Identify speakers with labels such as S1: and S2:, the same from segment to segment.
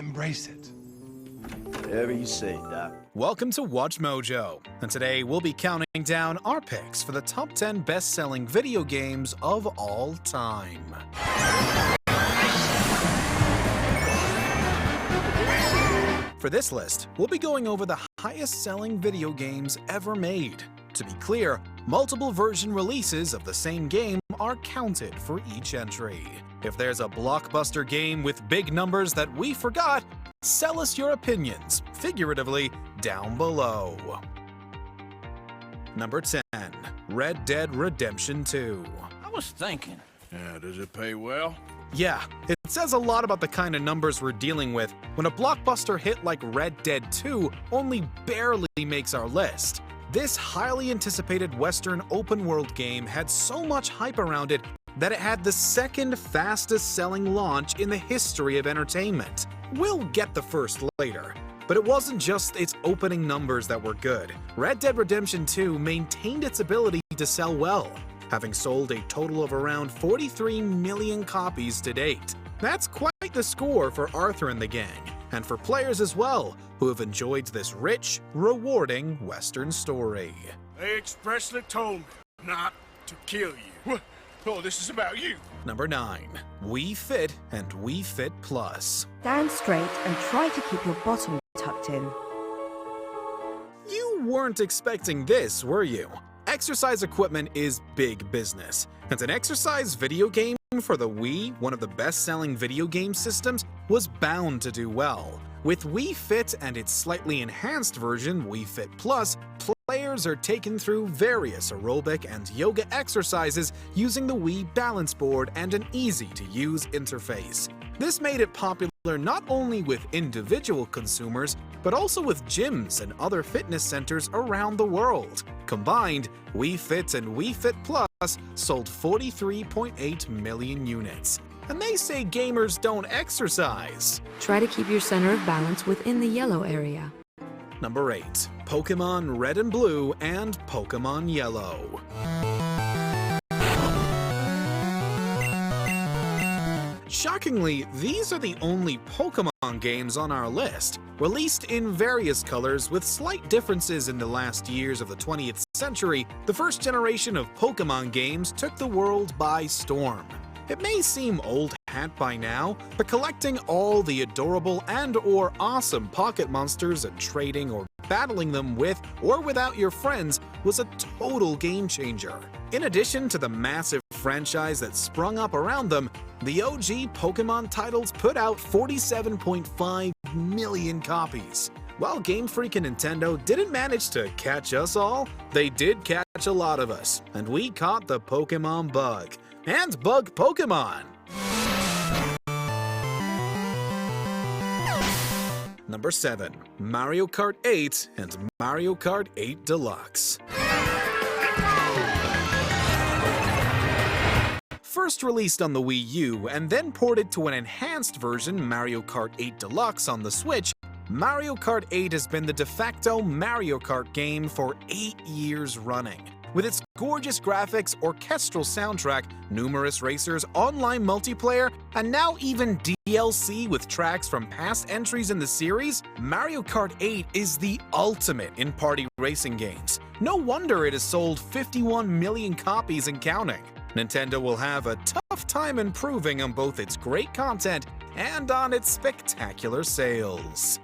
S1: embrace it.
S2: Whatever you say, Doc.
S3: Welcome to Watch Mojo, and today we'll be counting down our picks for the top 10 best-selling video games of all time. For this list, we'll be going over the highest-selling video games ever made. To be clear, multiple version releases of the same game are counted for each entry. If there's a blockbuster game with big numbers that we forgot, sell us your opinions, figuratively, down below. Number 10. Red Dead Redemption 2.
S4: I was thinking.
S5: Yeah, does it pay well?
S3: Yeah, it says a lot about the kind of numbers we're dealing with when a blockbuster hit like Red Dead 2 only barely makes our list. This highly anticipated Western open-world game had so much hype around it that it had the second fastest-selling launch in the history of entertainment. We'll get the first later, but it wasn't just its opening numbers that were good. Red Dead Redemption 2 maintained its ability to sell well, having sold a total of around 43 million copies to date. That's quite the score for Arthur and the gang, and for players as well, who have enjoyed this rich, rewarding Western story.
S5: They expressly told me not to kill you. What? Oh, this is about you.
S3: Number 9. Wii Fit and Wii Fit Plus.
S6: Stand straight and try to keep your bottom tucked in.
S3: You weren't expecting this, were you? Exercise equipment is big business, and an exercise video game for the Wii, one of the best-selling video game systems, was bound to do well. With Wii Fit and its slightly enhanced version, Wii Fit Plus, players are taken through various aerobic and yoga exercises using the Wii balance board and an easy-to-use interface. This made it popular not only with individual consumers, but also with gyms and other fitness centers around the world. Combined, Wii Fit and Wii Fit Plus sold 43.8 million units. And they say gamers don't exercise.
S6: Try to keep your center of balance within the yellow area.
S3: Number 8. Pokémon Red and Blue and Pokémon Yellow. Shockingly, these are the only Pokémon games on our list, released in various colors with slight differences in the last years of the 20th century. The first generation of Pokémon games took the world by storm. It may seem old hat by now, but collecting all the adorable and/or awesome pocket monsters and trading or battling them with or without your friends was a total game changer. In addition to the massive franchise that sprung up around them, the OG Pokémon titles put out 47.5 million copies. While Game Freak and Nintendo didn't manage to catch us all, they did catch a lot of us, and we caught the Pokémon bug. And bug Pokémon! Number 7. Mario Kart 8 and Mario Kart 8 Deluxe. First released on the Wii U and then ported to an enhanced version, Mario Kart 8 Deluxe on the Switch, Mario Kart 8 has been the de facto Mario Kart game for 8 years running. With its gorgeous graphics, orchestral soundtrack, numerous racers, online multiplayer, and now even DLC with tracks from past entries in the series, Mario Kart 8 is the ultimate in party racing games. No wonder it has sold 51 million copies and counting. Nintendo will have a tough time improving on both its great content and on its spectacular sales.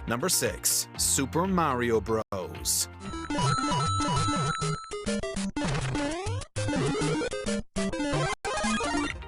S3: Number 6. Super Mario Bros.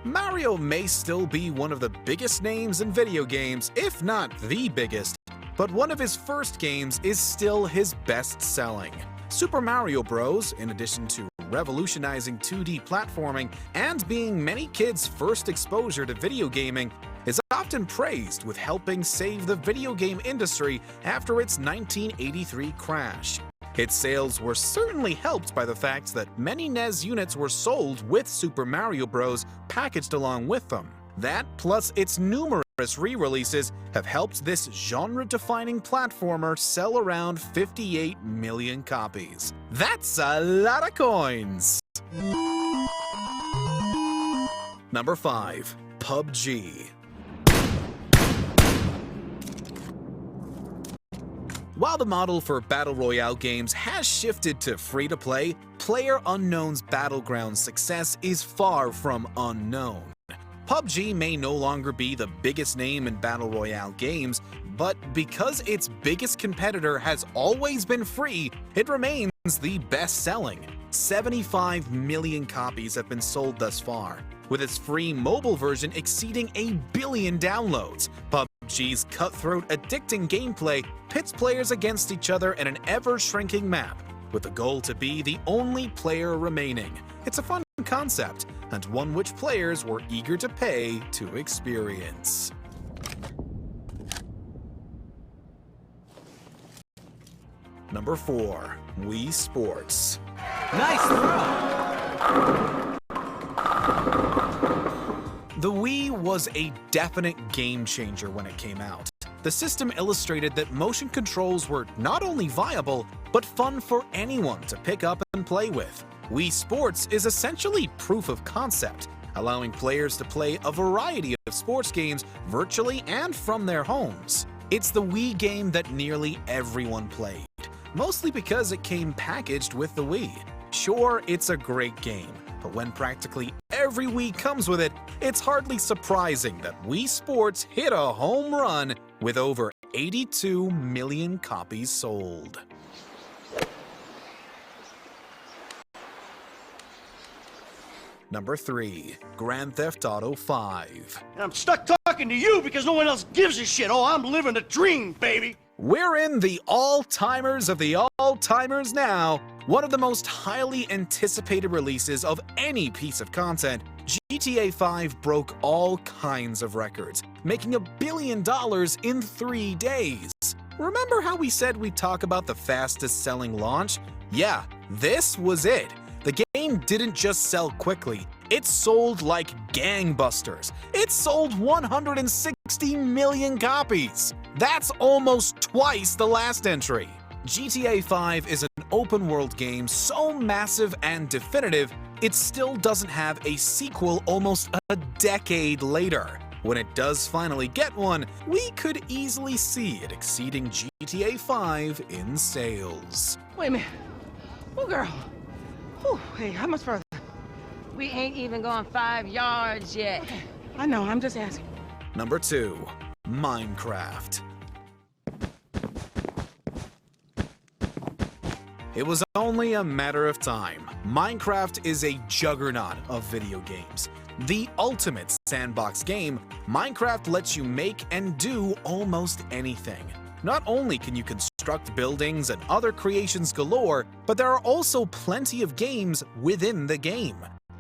S3: Mario may still be one of the biggest names in video games, if not the biggest, but one of his first games is still his best-selling. Super Mario Bros., in addition to revolutionizing 2D platforming and being many kids' first exposure to video gaming, is often praised with helping save the video game industry after its 1983 crash. Its sales were certainly helped by the fact that many NES units were sold with Super Mario Bros. Packaged along with them. That, plus its numerous re-releases, have helped this genre-defining platformer sell around 58 million copies. That's a lot of coins! Number 5. PUBG. While the model for Battle Royale games has shifted to free-to-play, PlayerUnknown's Battlegrounds success is far from unknown. PUBG may no longer be the biggest name in Battle Royale games, but because its biggest competitor has always been free, it remains the best-selling. 75 million copies have been sold thus far, with its free mobile version exceeding 1 billion downloads. PUBG's cutthroat, addicting gameplay pits players against each other in an ever-shrinking map, with the goal to be the only player remaining. It's a fun concept, and one which players were eager to pay to experience. Number 4. Wii Sports.
S1: Nice throw!
S3: The Wii was a definite game changer when it came out. The system illustrated that motion controls were not only viable, but fun for anyone to pick up and play with. Wii Sports is essentially proof of concept, allowing players to play a variety of sports games virtually and from their homes. It's the Wii game that nearly everyone played, mostly because it came packaged with the Wii. Sure, it's a great game, but when practically every Wii comes with it, it's hardly surprising that Wii Sports hit a home run with over 82 million copies sold. Number 3. Grand Theft Auto 5.
S2: I'm stuck talking to you because no one else gives a shit. Oh, I'm living the dream, baby.
S3: We're in the all-timers of the all-timers now. One of the most highly anticipated releases of any piece of content, GTA 5 broke all kinds of records, making $1 billion in 3 days. Remember how we said we'd talk about the fastest-selling launch? Yeah, this was it. The game didn't just sell quickly, it sold like gangbusters. It sold 160 million copies. That's almost twice the last entry. GTA 5 is an open-world game so massive and definitive, it still doesn't have a sequel almost a decade later. When it does finally get one, we could easily see it exceeding GTA 5 in sales.
S4: Wait a minute. Oh, girl. Whew, hey, how much further?
S7: We ain't even gone 5 yards yet.
S4: Okay, I know, I'm just asking.
S3: Number 2. Minecraft. It was only a matter of time. Minecraft is a juggernaut of video games. The ultimate sandbox game, Minecraft lets you make and do almost anything. Not only can you construct buildings and other creations galore, but there are also plenty of games within the game.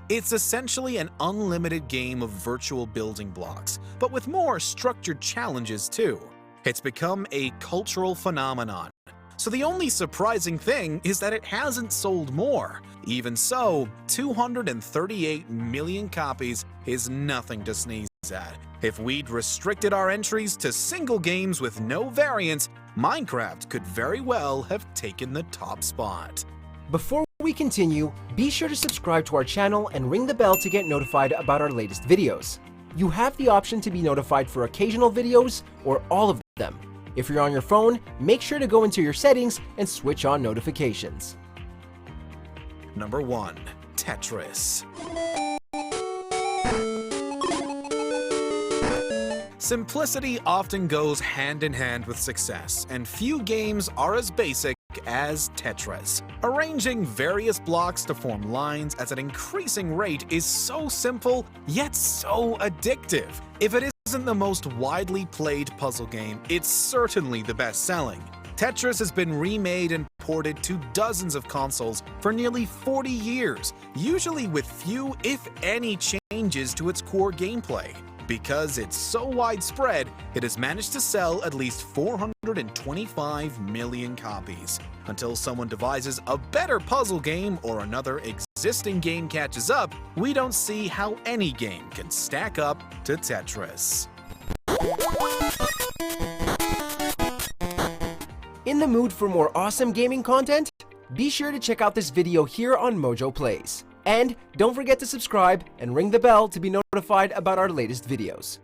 S3: It's essentially an unlimited game of virtual building blocks, but with more structured challenges too. It's become a cultural phenomenon. So the only surprising thing is that it hasn't sold more. Even so, 238 million copies is nothing to sneeze at. If we'd restricted our entries to single games with no variants, Minecraft could very well have taken the top spot.
S1: Before we continue, be sure to subscribe to our channel and ring the bell to get notified about our latest videos. You have the option to be notified for occasional videos or all of them. If you're on your phone, make sure to go into your settings and switch on notifications.
S3: Number 1. Tetris. Simplicity often goes hand in hand with success, and few games are as basic as Tetris. Arranging various blocks to form lines at an increasing rate is so simple, yet so addictive. If it isn't the most widely played puzzle game, it's certainly the best-selling. Tetris has been remade and ported to dozens of consoles for nearly 40 years, usually with few, if any, changes to its core gameplay. Because it's so widespread, it has managed to sell at least 425 million copies. Until someone devises a better puzzle game or another existing game catches up, we don't see how any game can stack up to Tetris.
S1: In the mood for more awesome gaming content? Be sure to check out this video here on Mojo Plays. And don't forget to subscribe and ring the bell to be notified about our latest videos.